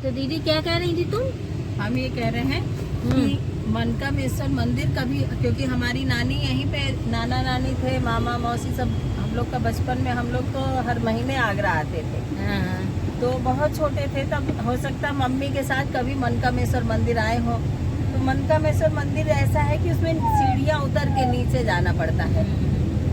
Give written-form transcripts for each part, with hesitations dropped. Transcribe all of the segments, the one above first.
तो दीदी क्या कह रही थी तुम? हम ये कह रहे हैं कि मनकामेश्वर मंदिर कभी, क्योंकि हमारी नानी यहीं पे, नाना नानी थे, मामा मौसी सब, हम लोग का बचपन में हम लोग तो हर महीने आगरा आते थे। हाँ। तो बहुत छोटे थे तब, हो सकता है मम्मी के साथ कभी मनकामेश्वर मंदिर आए हो। तो मनकामेश्वर मंदिर ऐसा है कि उसमें सीढ़ियाँ उतर के नीचे जाना पड़ता है।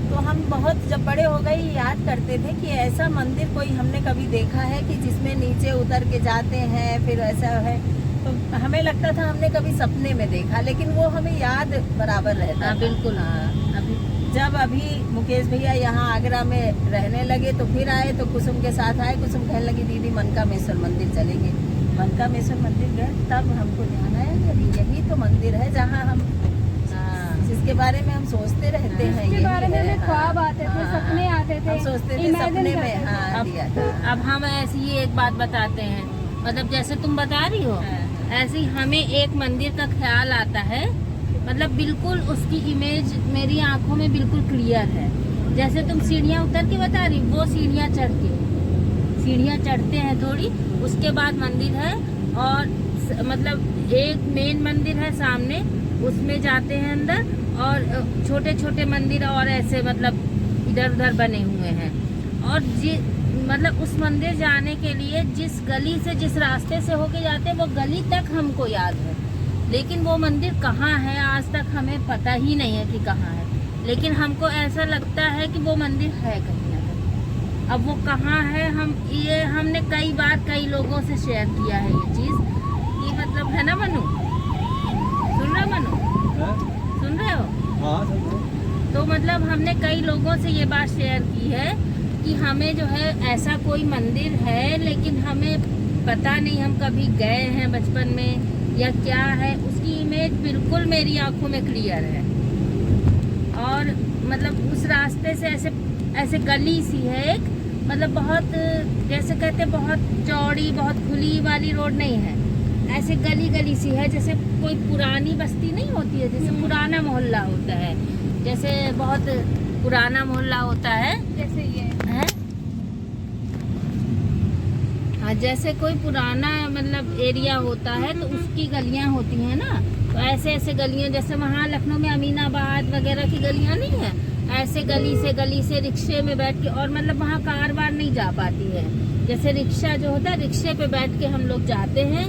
तो हम बहुत जब बड़े हो गए याद करते थे कि ऐसा मंदिर कोई हमने कभी देखा है कि जिसमें नीचे उतर के जाते हैं, फिर ऐसा है। तो हमें लगता था हमने कभी सपने में देखा, लेकिन वो हमें याद बराबर रहता। हाँ बिल्कुल। हाँ। जब अभी मुकेश भैया यहाँ आगरा में रहने लगे तो फिर आए, तो कुसुम के साथ आए। कुसुम कहने लगी दीदी मनकामेश्वर मंदिर चलेंगे। मनकामेश्वर मंदिर गए, तब हमको ध्यान आया कि यही तो मंदिर है जहाँ हम, जिसके बारे में हम सोचते रहते हैं, इसके बारे में हमें ख्वाब हाँ, आते थे, हाँ, सपने आते थे, हम सोचते थे इमेजिन सपने करते में। थे। हाँ, दिया था। अब हम ऐसी ही एक बात बताते हैं, मतलब जैसे तुम बता रही हो ऐसे ही हमें एक मंदिर का ख्याल आता है, मतलब बिल्कुल उसकी इमेज मेरी आंखों में बिल्कुल क्लियर है। जैसे तुम सीढ़ियाँ उतर के बता रही, वो सीढ़ियाँ चढ़ते हैं थोड़ी, उसके बाद मंदिर है। और मतलब एक मेन मंदिर है सामने, उसमें जाते हैं अंदर, और छोटे छोटे मंदिर और ऐसे मतलब इधर उधर बने हुए हैं। और मतलब उस मंदिर जाने के लिए जिस गली से, जिस रास्ते से होके जाते हैं, वो गली तक हमको याद है, लेकिन वो मंदिर कहाँ है आज तक हमें पता ही नहीं है कि कहाँ है। लेकिन हमको ऐसा लगता है कि वो मंदिर है कहीं ना कहीं। अब वो कहाँ है, हमने कई बार कई लोगों से शेयर किया है ये चीज़, कि मतलब है ना मनु, सुन रहे मनु, सुन रहे हो? हाँ, सुन रहे हो। तो मतलब हमने कई लोगों से ये बात शेयर की है कि हमें जो है ऐसा कोई मंदिर है, लेकिन हमें पता नहीं, हम कभी गए हैं बचपन में या क्या है। उसकी इमेज बिल्कुल मेरी आंखों में क्लियर है। और मतलब उस रास्ते से ऐसे गली सी है एक, मतलब बहुत, जैसे कहते हैं बहुत चौड़ी, बहुत खुली वाली रोड नहीं है, ऐसे गली सी है, जैसे कोई पुरानी बस्ती नहीं होती है, जैसे पुराना मोहल्ला होता है, जैसे बहुत पुराना मोहल्ला होता है, जैसे ये है? हाँ, जैसे कोई पुराना मतलब एरिया होता है तो उसकी गलियां होती हैं ना। तो ऐसे गलियां, जैसे वहाँ लखनऊ में अमीनाबाद वगैरह की गलियां नहीं है, ऐसे गली से रिक्शे में बैठ के, और मतलब वहाँ कार वार नहीं जा पाती है, जैसे रिक्शा जो होता है, रिक्शे पे बैठ के हम लोग जाते हैं,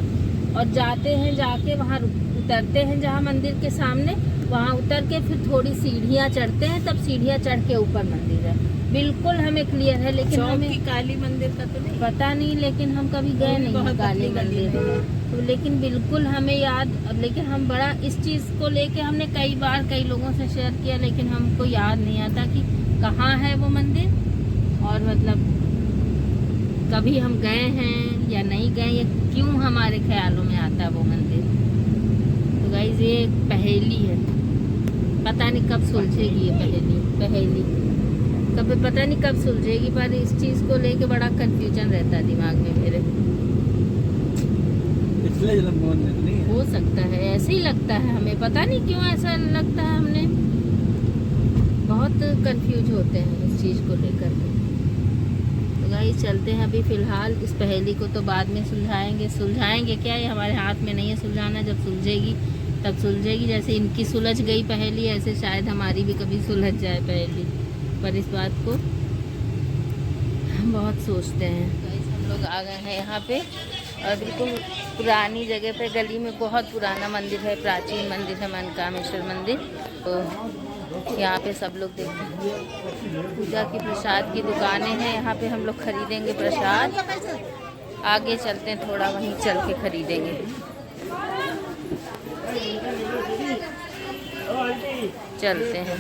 और जाके वहाँ उतरते हैं जहाँ मंदिर के सामने, वहाँ उतर के फिर थोड़ी सीढ़ियाँ चढ़ते हैं, तब सीढ़ियाँ चढ़ के ऊपर मंदिर है। बिल्कुल हमें क्लियर है, लेकिन हमें काली मंदिर का तो नहीं पता नहीं, लेकिन हम कभी गए नहीं हैं काली मंदिर में। तो लेकिन बिल्कुल हमें याद, लेकिन हम बड़ा इस चीज़ को लेके हमने कई बार कई लोगों से शेयर किया, लेकिन हमको याद नहीं आता कि कहाँ है वो मंदिर, और मतलब कभी हम गए हैं या नहीं गए, या क्यों हमारे ख्यालों में आता है वो मंदिर। तो गाइस ये पहेली है, पता नहीं कब सुलझेगी ये पहेली कभी पता नहीं कब सुलझेगी, पर इस चीज़ को लेके बड़ा कंफ्यूजन रहता है दिमाग में मेरे। इसलिए जन्म नहीं है। हो सकता है, ऐसे ही लगता है हमें, पता नहीं क्यों ऐसा लगता है, हमने बहुत कंफ्यूज होते हैं इस चीज़ को लेकर के। तो गाइस चलते हैं अभी फ़िलहाल, इस पहेली को तो बाद में सुलझाएंगे क्या, ये हमारे हाथ में नहीं है सुलझाना, जब सुलझेगी तब सुलझेगी। जैसे इनकी सुलझ गई पहेली, ऐसे शायद हमारी भी कभी सुलझ जाए पहेली, पर इस बात को हम बहुत सोचते हैं। गाइस हम लोग आ गए हैं यहाँ पे, और बिल्कुल पुरानी जगह पे, गली में बहुत पुराना मंदिर है, प्राचीन मंदिर है मनकामेश्वर मंदिर। तो यहाँ पे सब लोग देखते हैं पूजा की प्रसाद की दुकानें हैं, यहाँ पे हम लोग खरीदेंगे प्रसाद। आगे चलते हैं थोड़ा, वहीं चल के खरीदेंगे। चलते हैं।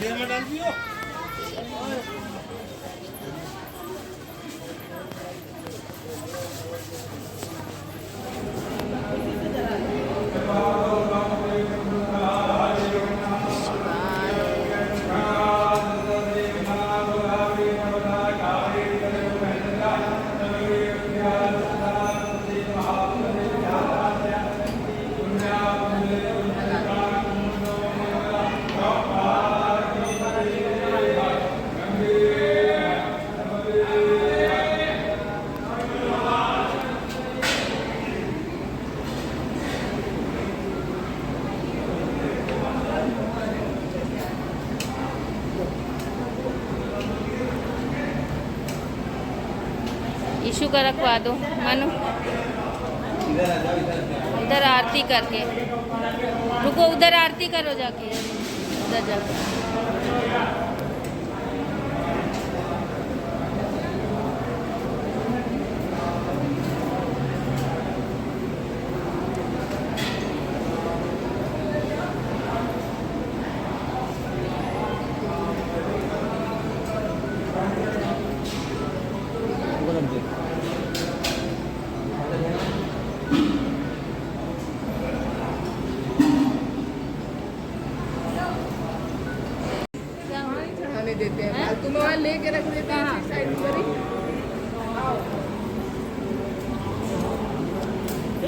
ईशु का रखवा दो मनु, उधर आरती करके रुको, उधर आरती करो जाके, उधर जाके। चढ़ाने देते हैं, फालतू में वहाँ लेके रख देते हैं इसी साइड पर ही।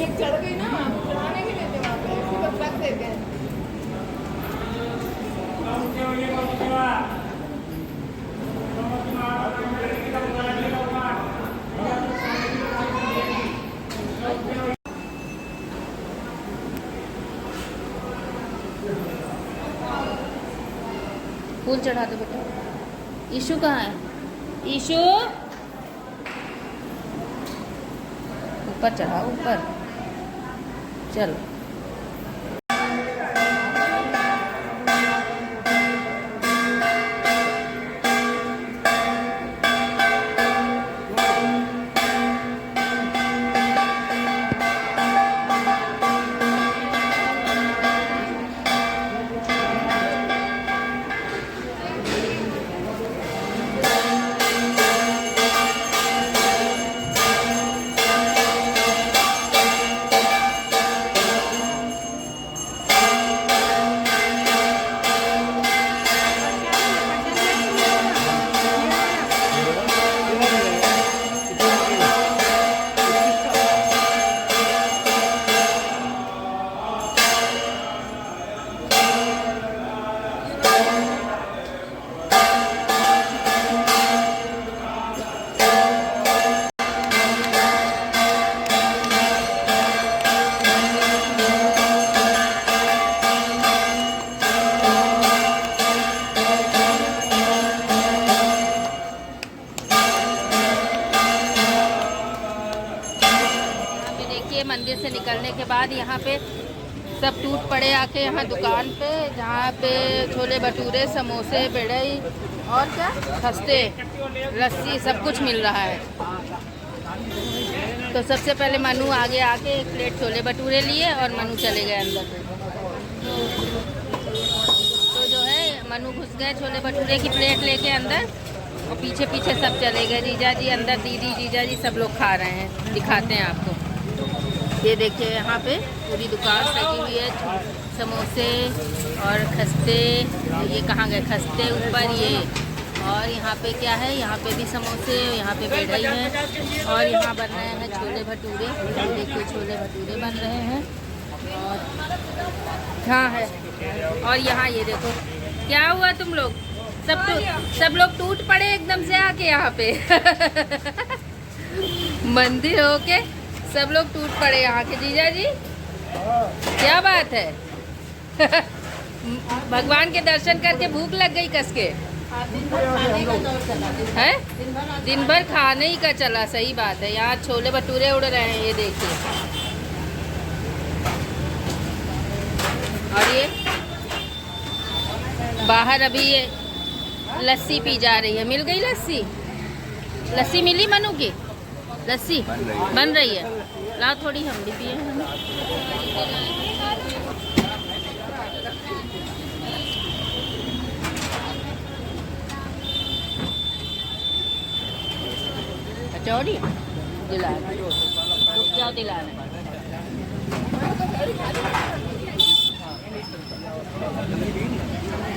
एक चढ़ गई ना, चढ़ाने नहीं देते वहाँ पे, ऐसे बस रख देते हैं। फूल चढ़ा दो बेटा। ईशु कहाँ है? ईशु ऊपर चढ़ाओ, ऊपर चलो। मंदिर से निकलने के बाद यहाँ पे सब टूट पड़े आके यहाँ दुकान पे, जहाँ पे छोले भटूरे, समोसे, बेड़ई और क्या खस्ते, लस्सी सब कुछ मिल रहा है। तो सबसे पहले मनु आगे आके एक प्लेट छोले भटूरे लिए और मनु चले गए अंदर। तो जो है मनु घुस गए छोले भटूरे की प्लेट लेके अंदर और पीछे पीछे सब चले गए। जीजा जी अंदर, दीदी, जीजा जी सब लोग खा रहे हैं। दिखाते हैं आपको, ये देखिए यहाँ पे पूरी दुकान सजी हुई है, समोसे और खस्ते। ये कहाँ गए खस्ते? ऊपर ये। और यहाँ पे क्या है? यहाँ पे भी समोसे, यहाँ पे बेड़ई है और यहाँ बन रहे हैं छोले भटूरे। देखिए छोले भटूरे बन रहे हैं। और हाँ है, और यहाँ ये देखो क्या हुआ, तुम लोग सब लोग टूट पड़े एकदम से आके यहाँ पे मंदिर होके सब लोग टूट पड़े यहाँ के। जीजा जी क्या बात है भगवान के दर्शन करके भूख लग गई कस के है? दिन भर खाने ही का चला। सही बात है। यहाँ छोले भटूरे उड़ रहे हैं, ये देखिए। और ये बाहर अभी ये लस्सी पी जा रही है। मिल गई लस्सी? लस्सी मिली मनु की? लस्सी बन रही है। ला थोड़ी हम भी पिए। कचौड़ी दिला, रुक जाओ दिला।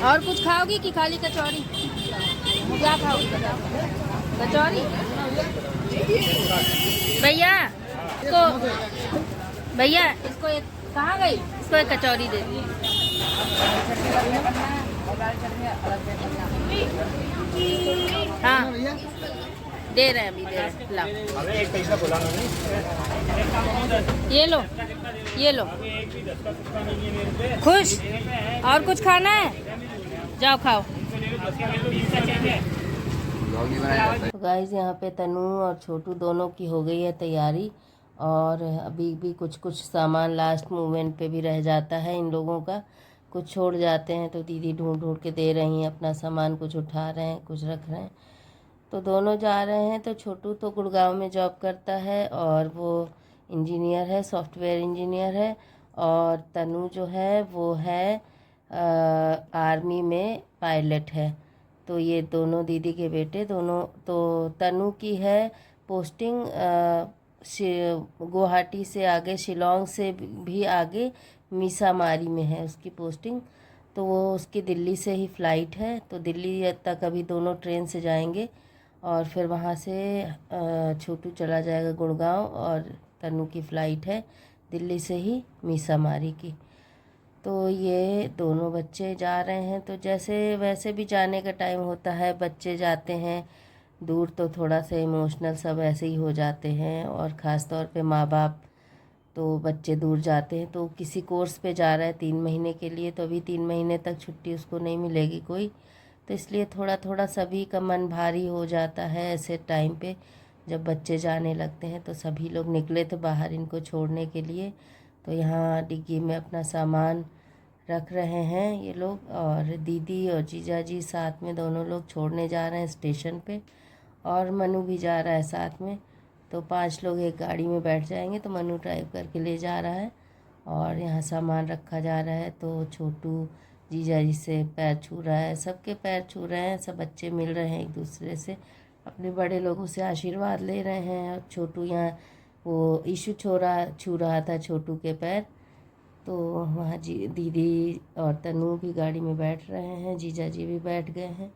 और कुछ खाओगी कि खाली कचौड़ी? क्या खाओगी? कचौड़ी? भैया इसको एक, कहाँ गई? इसको एक कचौड़ी दे दी। हाँ दे रहे हैं, अभी दे रहे हैं। लाओ एक पैसा बोला ये लो खुश। और कुछ खाना है? जाओ खाओ। ब्लॉग नहीं बनाया जाता। तो गाइस यहाँ पे तनु और छोटू दोनों की हो गई है तैयारी, और अभी भी कुछ कुछ सामान लास्ट मोमेंट पे भी रह जाता है इन लोगों का, कुछ छोड़ जाते हैं तो दीदी ढूंढ ढूंढ के दे रही हैं अपना सामान, कुछ उठा रहे हैं कुछ रख रहे हैं। तो दोनों जा रहे हैं। तो छोटू तो गुड़गांव में जॉब करता है और वो इंजीनियर है, सॉफ्टवेयर इंजीनियर है, और तनु जो है वो है आर्मी में पायलट है। तो ये दोनों दीदी के बेटे दोनों। तो तनु की है पोस्टिंग गुवाहाटी से आगे, शिलोंग से भी आगे मीसामारी में है उसकी पोस्टिंग। तो वो उसकी दिल्ली से ही फ़्लाइट है, तो दिल्ली तक अभी दोनों ट्रेन से जाएंगे और फिर वहाँ से छोटू चला जाएगा गुड़गांव, और तनु की फ़्लाइट है दिल्ली से ही मीसामारी की। तो ये दोनों बच्चे जा रहे हैं। तो जैसे वैसे भी जाने का टाइम होता है, बच्चे जाते हैं दूर तो थोड़ा सा इमोशनल सब ऐसे ही हो जाते हैं, और ख़ास तौर पे माँ बाप। तो बच्चे दूर जाते हैं, तो किसी कोर्स पे जा रहा है 3 महीने के लिए, तो अभी 3 महीने तक छुट्टी उसको नहीं मिलेगी कोई, तो इसलिए थोड़ा थोड़ा सभी का मन भारी हो जाता है ऐसे टाइम पे जब बच्चे जाने लगते हैं। तो सभी लोग निकले थे बाहर इनको छोड़ने के लिए। तो यहाँ डिग्गी में अपना सामान रख रहे हैं ये लोग, और दीदी और जीजा जी साथ में दोनों लोग छोड़ने जा रहे हैं स्टेशन पे, और मनु भी जा रहा है साथ में। तो 5 लोग एक गाड़ी में बैठ जाएंगे, तो मनु ड्राइव करके ले जा रहा है और यहाँ सामान रखा जा रहा है। तो छोटू जीजा जी से पैर छू रहा है, सबके पैर छू रहे हैं, सब बच्चे मिल रहे हैं एक दूसरे से, अपने बड़े लोगों से आशीर्वाद ले रहे हैं। और छोटू यहाँ वो ईशु छू रहा था छोटू के पैर। तो वहाँ जी दीदी और तनु भी गाड़ी में बैठ रहे हैं, जीजा जी भी बैठ गए हैं।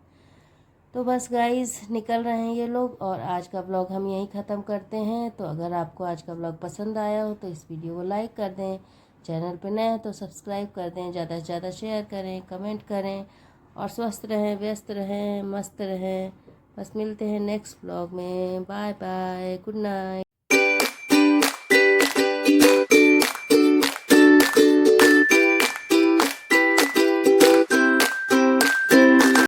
तो बस गाइस निकल रहे हैं ये लोग, और आज का ब्लॉग हम यहीं ख़त्म करते हैं। तो अगर आपको आज का ब्लॉग पसंद आया हो तो इस वीडियो को लाइक कर दें, चैनल पे नए हैं तो सब्सक्राइब कर दें, ज़्यादा से ज़्यादा शेयर करें, कमेंट करें, और स्वस्थ रहें, व्यस्त रहें, मस्त रहें। बस मिलते हैं नेक्स्ट ब्लॉग में। Bye bye, good night.